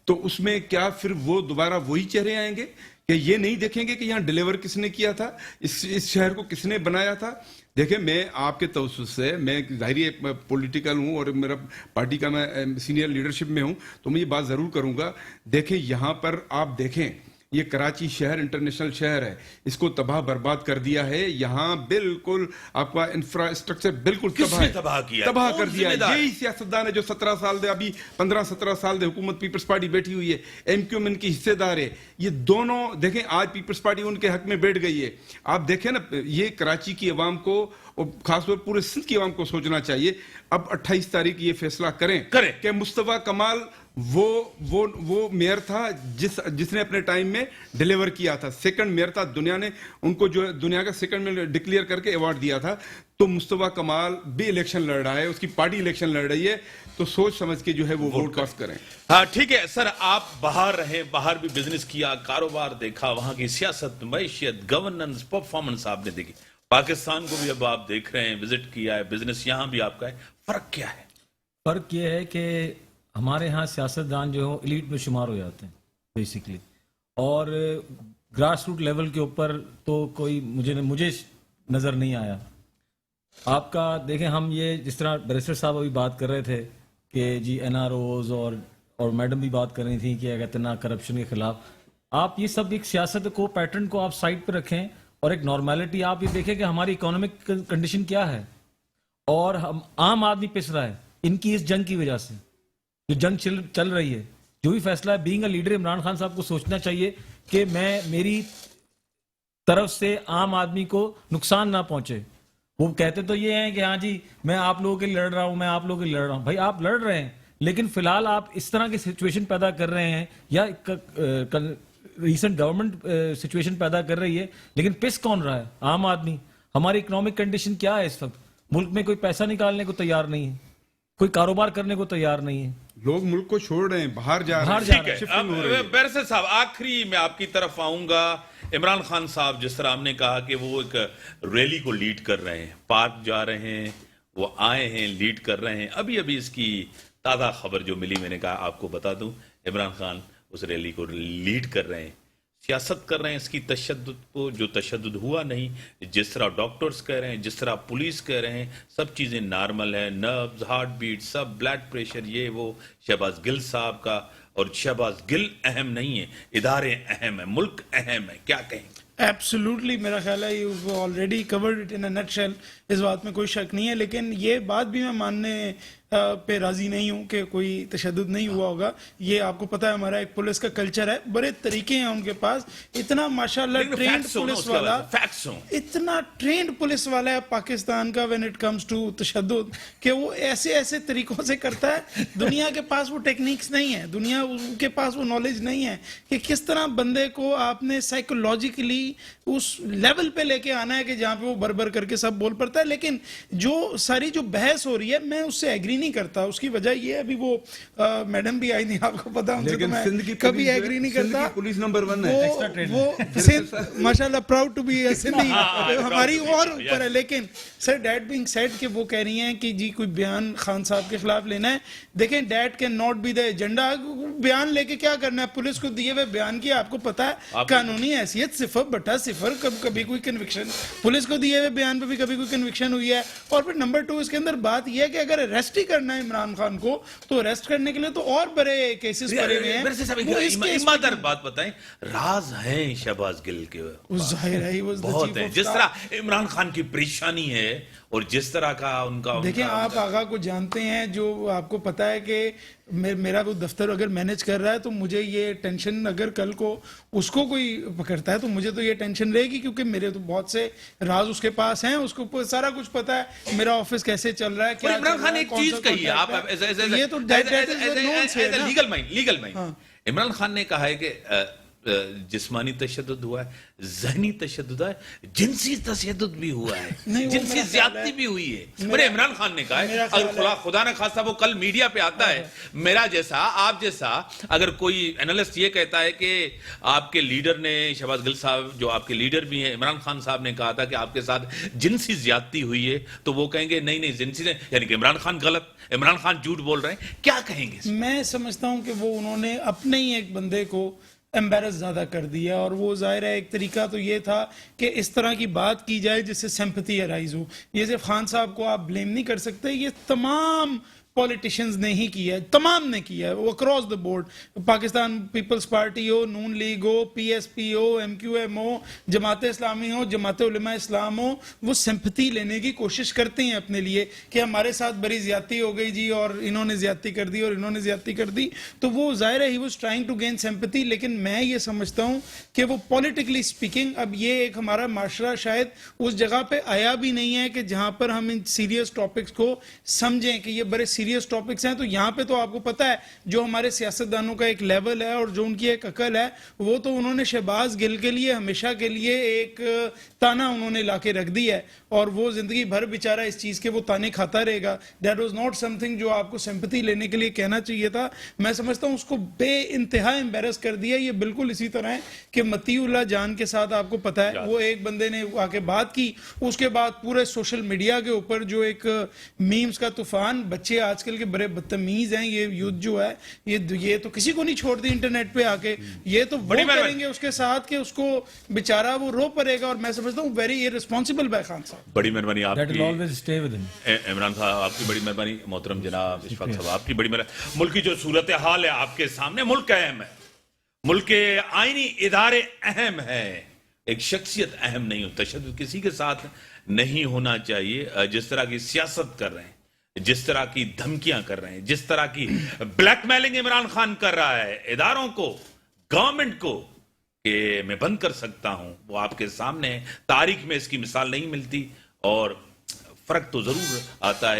तो उसमें क्या फिर वो दोबारा वही चेहरे आएंगे कि ये नहीं देखेंगे कि यहाँ डिलीवर किसने किया था, इस शहर को किसने बनाया था? देखिए मैं आपके तवज्जुह से, मैं ज़ाहिर पॉलिटिकल हूँ और मेरा पार्टी का मैं सीनियर लीडरशिप में हूँ, तो मैं ये बात ज़रूर करूँगा। देखें यहाँ पर आप देखें, ये कराची शहर इंटरनेशनल शहर है, इसको तबाह बर्बाद कर दिया है। यहाँ बिल्कुल आपका इंफ्रास्ट्रक्चर बिल्कुल तबाह कर दिया। यही सियासतदान है जो 17 साल से, अभी 15-17 साल से हुकूमत पीपल्स पार्टी बैठी हुई है, MQM इनकी हिस्सेदार है। ये दोनों देखें, आज पीपल्स पार्टी उनके हक में बैठ गई है। आप देखें ना, ये कराची की अवाम को और खासतौर पूरे सिंध की अवाम को सोचना चाहिए। अब 28 तारीख ये फैसला करें कि मुस्तफा कमाल वो मेयर था जिसने अपने टाइम में डिलीवर किया था, सेकंड मेयर था, दुनिया ने उनको जो दुनिया का सेकंड में डिक्लेयर करके अवार्ड दिया था। तो मुस्तफा कमाल भी इलेक्शन लड़ रहा है, उसकी पार्टी इलेक्शन लड़ रही है, तो सोच समझ के जो है वो वोट कास्ट करें। हाँ ठीक है सर, आप बाहर रहे, बाहर भी बिजनेस किया, कारोबार देखा, वहां की सियासत, मैशियत, गवर्नेंस, परफॉर्मेंस आपने देखी। पाकिस्तान को भी अब आप देख रहे हैं, विजिट किया है, बिजनेस यहां भी आपका है। फर्क क्या है? फर्क यह है कि हमारे यहाँ सियासतदान जो है एलीट में शुमार हो जाते हैं बेसिकली, और ग्रास रूट लेवल के ऊपर तो कोई मुझे नज़र नहीं आया। आपका देखें, हम ये जिस तरह बैरिस्टर साहब अभी बात कर रहे थे कि जी NROs और मैडम भी बात कर रही थी कि कहते ना करप्शन के खिलाफ, आप ये सब एक सियासत को, पैटर्न को आप साइड पर रखें और एक नॉर्मेलिटी आप ये देखें कि हमारी इकोनॉमिक कंडीशन क्या है, और हम आम आदमी पिस रहा है इनकी इस जंग की वजह से। जो जंग चल रही है, जो भी फैसला है, being a leader Imran Khan साहब को सोचना चाहिए कि मेरी तरफ से आम आदमी को नुकसान ना पहुंचे। वो कहते तो ये हैं कि हाँ जी मैं आप लोगों के लिए लड़ रहा हूं, मैं आप लोगों के लिए लड़ रहा हूं। भाई आप लड़ रहे हैं, लेकिन फिलहाल आप इस तरह की सिचुएशन पैदा कर रहे हैं, या रीसेंट गवर्नमेंट सिचुएशन पैदा कर रही है, लेकिन पिस कौन रहा है? आम आदमी। हमारी इकोनॉमिक कंडीशन क्या है इस वक्त? मुल्क में कोई पैसा निकालने को तैयार नहीं है, कोई कारोबार करने को तैयार नहीं है। लोग मुल्क को छोड़ रहे हैं, बाहर जा रहे बाहर हैं, जा ठीक है, शिफ्टिंग हो रही है। अब बैरिस्टर साहब आखिरी में आपकी तरफ आऊंगा। इमरान खान साहब, जिस तरह हमने कहा कि वो एक रैली को लीड कर रहे हैं, पार्क जा रहे हैं, वो आए हैं, लीड कर रहे हैं। अभी अभी इसकी ताज़ा खबर जो मिली, मैंने कहा आपको बता दूं, इमरान खान उस रैली को लीड कर रहे हैं, सियासत कर रहे हैं इसकी तशद्दुद को, जो तशद्दुद हुआ नहीं। जिस तरह डॉक्टर्स कह रहे हैं, जिस तरह पुलिस कह रहे हैं, सब चीज़ें नॉर्मल है, नर्व्स, हार्ट बीट, सब ब्लड प्रेशर, ये वो। शहबाज गिल साहब का, और शहबाज गिल अहम नहीं है, इदारे अहम है, मुल्क अहम है, क्या कहेंगे? एब्सोल्युटली, मेरा ख्याल है you already covered it in a nutshell, इस बात में कोई शक नहीं है। लेकिन ये बात भी मैं मानने पे राजी नहीं हूँ कि कोई तशद्दुद नहीं हुआ होगा। ये आपको पता है, हमारा एक पुलिस का कल्चर है, बड़े तरीके हैं उनके पास। इतना माशाल्लाह ट्रेंड पुलिस वाला, इतना ट्रेंड पुलिस वाला है पाकिस्तान का व्हेन इट कम्स टू तशद्दुद, कि वो ऐसे ऐसे तरीकों से करता है। दुनिया के पास वो टेक्निक्स नहीं है, दुनिया के पास वो नॉलेज नहीं है कि किस तरह बंदे को आपने साइकोलॉजिकली उस लेवल पे लेके आना है कि जहाँ पे वो भर करके सब बोल पड़ता है। लेकिन जो सारी जो बहस हो रही है, मैं उससे एग्री नहीं करता। उसकी वजह ये, अभी वो मैडम भी आई नहीं, आपको पता, उनसे तो मैं कभी एग्री नहीं करता। पुलिस नंबर 1 है वो सिंध माशाल्लाह प्राउड टू बी सिंधी, हमारी और ऊपर है। लेकिन सर, डैट बीइंग सेड कि वो कह रही हैं कि जी कोई बयान खान साहब के खिलाफ लेना है, देखें that can not be the agenda. बयान लेके क्या करना है? पुलिस को दिए हुए बयान की आपको पता है कानूनी हैसियत 0/0, कभी कोई कन्विक्शन, पुलिस को दिए हुए बयान पे भी कभी कोई कन्विक्शन हुई है। और फिर नंबर 2, इसके अंदर बात यह है कि अगर अरेस्ट ही करना है इमरान खान को, तो अरेस्ट करने के लिए तो और बड़े केसेस पड़े हुए हैं। ईमानदार बात बताएं, राज हैं शहबाज गिल के, जाहिर है वो बहुत है। जिस तरह इमरान खान की परेशानी है और जिस तरह का उनका, देखिए आप आगा को जानते हैं, जो आपको पता है कि मेरा वो दफ्तर अगर मैनेज कर रहा है तो मुझे ये टेंशन, अगर कल को उसको कोई पकड़ता है तो मुझे तो ये टेंशन रहेगी, क्योंकि मेरे तो बहुत से राज उसके पास हैं, उसको सारा कुछ पता है, मेरा ऑफिस कैसे चल रहा है, क्या इमरान खान एक चीज कही है, आप ये तो लीगल माइंड, इमरान खान ने कहा है कि जिस्मानी तशद्दुद हुआ है, ज़हनी तशद्दुद है, जिनसी तशद्दुद भी हुआ है, जिनसी ज्यादती भी हुई है। बड़े इमरान खान ने कहा है, अगर खुदा न खास्ता वो कल मीडिया पे आता है, मेरा जैसा, आप जैसा, अगर कोई एनालिस्ट ये कहता है कि आपके लीडर ने, शहबाज गिल साहब जो आपके लीडर भी हैं, इमरान खान साहब ने कहा था कि आपके साथ जिनसी ज्यादती हुई है, तो वो कहेंगे नहीं नहीं जिनसी ने, यानी कि इमरान खान गलत, इमरान खान झूठ बोल रहे हैं। क्या कहेंगे? मैं समझता हूं कि वो उन्होंने अपने ही एक बंदे को एम्बेरस ज़्यादा कर दिया, और वो जाहिर है एक तरीका तो ये था कि इस तरह की बात की जाए जिससे सिंपैथी अराइज हो। ये सिर्फ खान साहब को आप ब्लेम नहीं कर सकते, ये तमाम पॉलिटिशियंस ने ही किया है, तमाम ने किया है, वो across the board, Pakistan Peoples Party हो, नून लीग हो, पीएसपी हो, एमक्यूएम हो, जमात इस्लामी हो, जमात उलमा इस्लाम हो, वो सिंपैथी लेने की कोशिश करते हैं अपने लिए कि हमारे साथ बड़ी ज्यादती हो गई जी, और इन्होंने ज्यादती कर दी और इन्होंने ज्यादती कर दी। तो वो जाहिर है ही was trying to gain sympathy. लेकिन मैं ये समझता हूँ कि वो पॉलिटिकली स्पीकिंग, अब ये एक हमारा माशरा शायद उस जगह पे आया भी नहीं है कि जहाँ पर हम इन सीरियस टॉपिक्स को समझें कि ये बड़े सीरियस टॉपिक्स हैं। तो यहाँ पे तो आपको पता है जो हमारे सियासतदानों का एक लेवल है और जो उनकी एक अकल है, वो तो उन्होंने शहबाज गिल के लिए हमेशा के लिए एक ताना उन्होंने लाके रख दी है, और वो जिंदगी भर बेचारा इस चीज के वो ताने खाता रहेगा। दैट वाज नॉट समथिंग जो आपको सिंपैथी लेने के लिए कहना चाहिए था। मैं समझता हूँ उसको बे इंतहा एम्बेरस कर दिया। ये बिल्कुल इसी तरह है कि मतीउल्लाह जान के साथ आपको पता है वो एक बंदे ने आके बात की, उसके बाद पूरे सोशल मीडिया के ऊपर जो एक मीम्स का तूफान, बच्चे आजकल के बड़े बदतमीज हैं, ये यूथ जो है ये तो किसी को नहीं छोड़ती इंटरनेट पे आके, ये तो बड़ी करेंगे उसके साथ कि उसको बेचारा वो रो पड़ेगा। और मैं समझता हूँ वेरी इररिस्पांसिबल बाय खान साहब। बड़ी मेहरबानी आपकी, इमरान साहब आपकी बड़ी मेहरबानी, मोहतरम जनाब इशफाक साहब आपकी बड़ी मेहरबानी। मुल्क की जो सूरत हाल है आपके सामने, मुल्क अहम है, मुल्क के आईनी इदारे अहम है, एक शख्सियत अहम नहीं हो। तशद्दुद किसी के साथ नहीं होना चाहिए। जिस तरह की सियासत कर रहे हैं, जिस तरह की धमकियां कर रहे हैं, जिस तरह की ब्लैकमेलिंग इमरान खान कर रहा है इदारों को, गवर्नमेंट को, कि मैं बंद कर सकता हूं, वो आपके सामने तारीख में इसकी मिसाल नहीं मिलती। और फर्क तो जरूर आता है।